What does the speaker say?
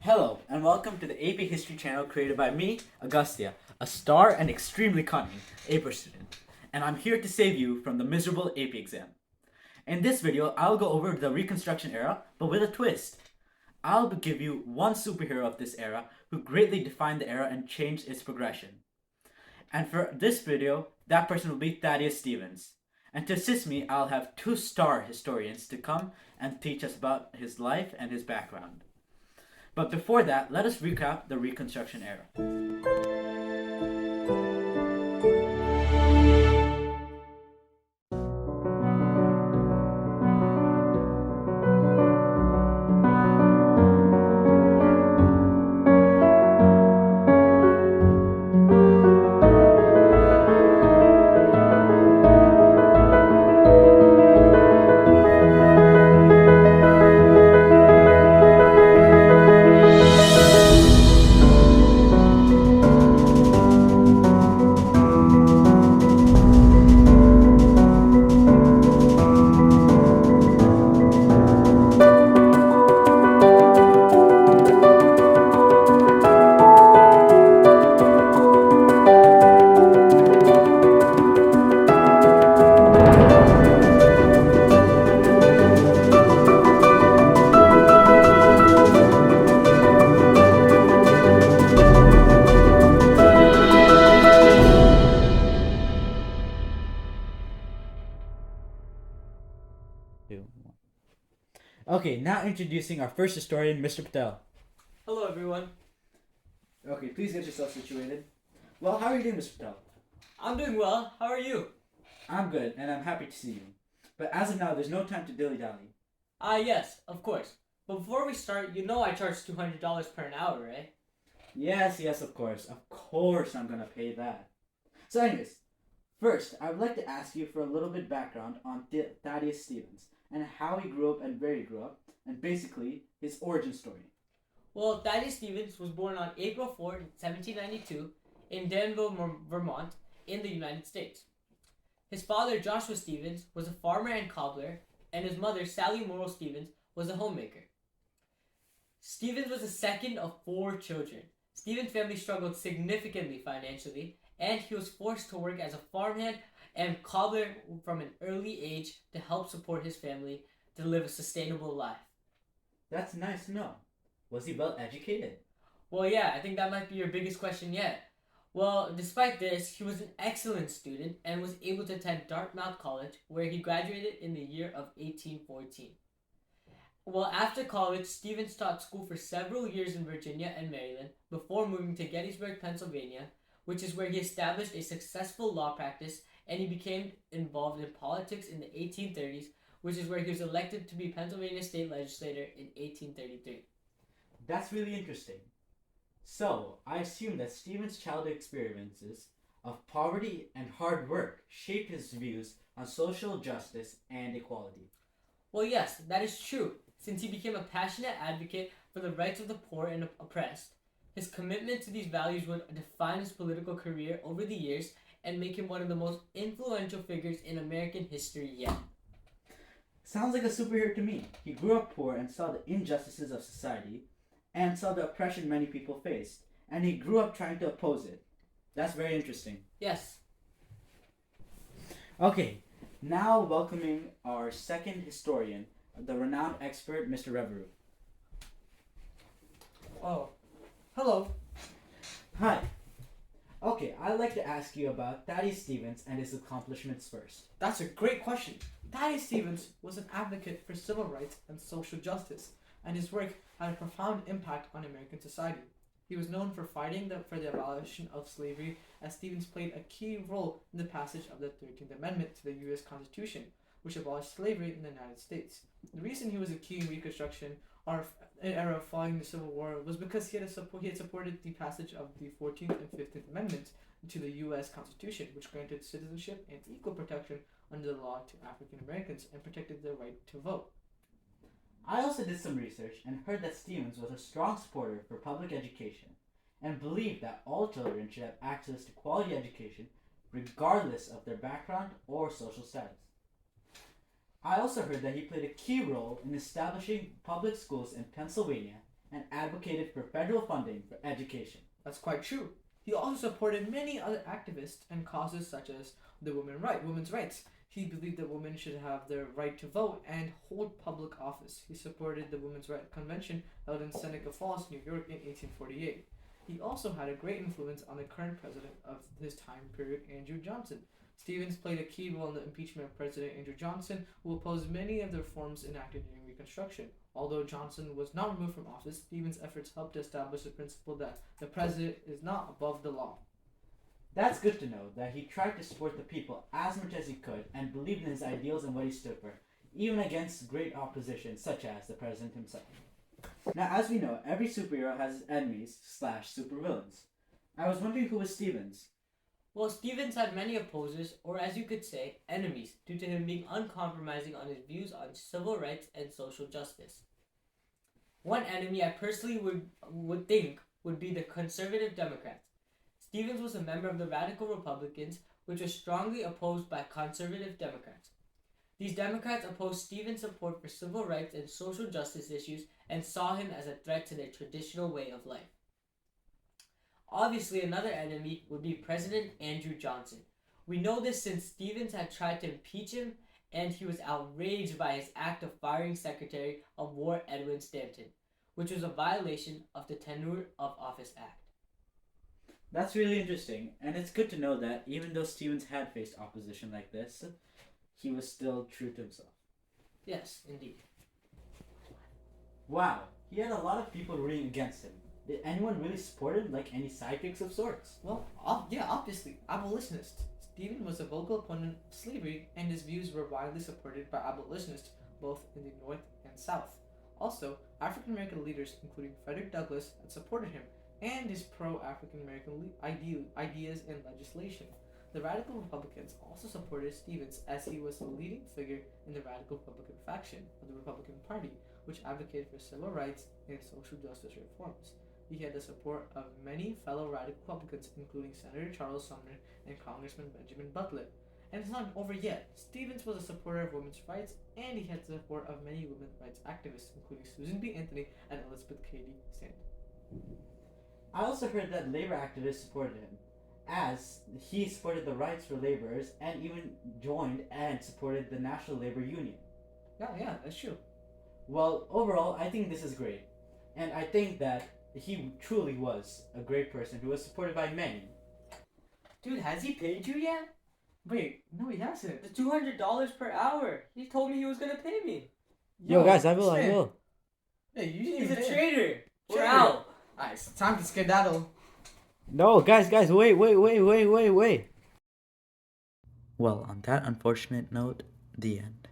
Hello, and welcome to the AP History channel created by me, Augustia, a star and extremely cunning AP student. And I'm here to save you from the miserable AP exam. In this video, I'll go over the Reconstruction era, but with a twist. I'll give you one superhero of this era who greatly defined the era and changed its progression. And for this video, that person will be Thaddeus Stevens. And to assist me, I'll have two star historians to come and teach us about his life and his background. But before that, let us recap the Reconstruction era. Okay, now introducing our first historian, Mr. Patel. Hello, everyone. Okay, please get yourself situated. Well, how are you doing, Mr. Patel? I'm doing well. How are you? I'm good, and I'm happy to see you. But as of now, there's no time to dilly-dally. Yes, of course. But before we start, you know I charge $200 per an hour, right? Yes, of course. Of course I'm gonna pay that. So anyways, first, I would like to ask you for a little bit background on Thaddeus Stevens and how he grew up and where he grew up, and basically his origin story. Well, Thaddeus Stevens was born on April 4, 1792, in Danville, Vermont, in the United States. His father, Joshua Stevens, was a farmer and cobbler, and his mother, Sally Morrill Stevens, was a homemaker. Stevens was the second of 4 children. Stevens' family struggled significantly financially, and he was forced to work as a farmhand and cobbler from an early age to help support his family to live a sustainable life. That's nice to know. Was he well educated? Well, yeah, I think that might be your biggest question yet. Well, despite this, he was an excellent student and was able to attend Dartmouth College, where he graduated in the year of 1814. Well, after college, Stevens taught school for several years in Virginia and Maryland before moving to Gettysburg, Pennsylvania, which is where he established a successful law practice, and he became involved in politics in the 1830s, which is where he was elected to be Pennsylvania state legislator in 1833. That's really interesting. So, I assume that Stevens' childhood experiences of poverty and hard work shaped his views on social justice and equality. Well, yes, that is true, since he became a passionate advocate for the rights of the poor and oppressed. His commitment to these values would define his political career over the years and make him one of the most influential figures in American history yet. Sounds like a superhero to me. He grew up poor and saw the injustices of society and saw the oppression many people faced, and he grew up trying to oppose it. That's very interesting. Yes. Okay, now welcoming our second historian, the renowned expert, Mr. Reveru. Oh, hello. Hi. Okay, I'd like to ask you about Thaddeus Stevens and his accomplishments first. That's a great question. Thaddeus Stevens was an advocate for civil rights and social justice, and his work had a profound impact on American society. He was known for fighting for the abolition of slavery, as Stevens played a key role in the passage of the 13th Amendment to the U.S. Constitution, which abolished slavery in the United States. The reason he was a key in Reconstruction era following the Civil War was because he had supported the passage of the 14th and 15th Amendments to the U.S. Constitution, which granted citizenship and equal protection under the law to African Americans and protected their right to vote. I also did some research and heard that Stevens was a strong supporter for public education and believed that all children should have access to quality education regardless of their background or social status. I also heard that he played a key role in establishing public schools in Pennsylvania and advocated for federal funding for education. That's quite true. He also supported many other activists and causes such as the women's rights. He believed that women should have their right to vote and hold public office. He supported the Women's Rights Convention held in Seneca Falls, New York in 1848. He also had a great influence on the current president of his time period, Andrew Johnson. Stevens played a key role in the impeachment of President Andrew Johnson, who opposed many of the reforms enacted during Reconstruction. Although Johnson was not removed from office, Stevens' efforts helped to establish the principle that the president is not above the law. That's good to know that he tried to support the people as much as he could and believed in his ideals and what he stood for, even against great opposition such as the president himself. Now, as we know, every superhero has his enemies / supervillains. I was wondering who was Stevens. Well, Stevens had many opposers, or as you could say, enemies, due to him being uncompromising on his views on civil rights and social justice. One enemy I personally would think would be the conservative Democrats. Stevens was a member of the Radical Republicans, which was strongly opposed by conservative Democrats. These Democrats opposed Stevens' support for civil rights and social justice issues and saw him as a threat to their traditional way of life. Obviously, another enemy would be President Andrew Johnson. We know this since Stevens had tried to impeach him, and he was outraged by his act of firing Secretary of War Edwin Stanton, which was a violation of the Tenure of Office Act. That's really interesting, and it's good to know that even though Stevens had faced opposition like this, he was still true to himself. Yes, indeed. Wow, he had a lot of people rooting against him. Did anyone really support him, like any sidekicks of sorts? Well, yeah, obviously, abolitionist. Stephen was a vocal opponent of slavery, and his views were widely supported by abolitionists both in the North and South. Also, African American leaders, including Frederick Douglass, had supported him and his pro-African American ideas and legislation. The Radical Republicans also supported Stevens as he was a leading figure in the Radical Republican faction of the Republican Party, which advocated for civil rights and social justice reforms. He had the support of many fellow Radical Republicans, including Senator Charles Sumner and Congressman Benjamin Butler. And it's not over yet. Stevens was a supporter of women's rights, and he had the support of many women's rights activists, including Susan B. Anthony and Elizabeth Cady Stanton. I also heard that labor activists supported him, as he supported the rights for laborers and even joined and supported the National Labor Union. Yeah, that's true. Well, overall, I think this is great. And I think that he truly was a great person who was supported by many. Dude, has he paid you yet? Wait, no, he hasn't. The $200 per hour. He told me he was gonna pay me. Yo, guys, I will. Hey, you didn't He's a even pay. traitor. We're Traitor. out. Alright, it's time to skedaddle. No, guys, wait. Well, on that unfortunate note, the end.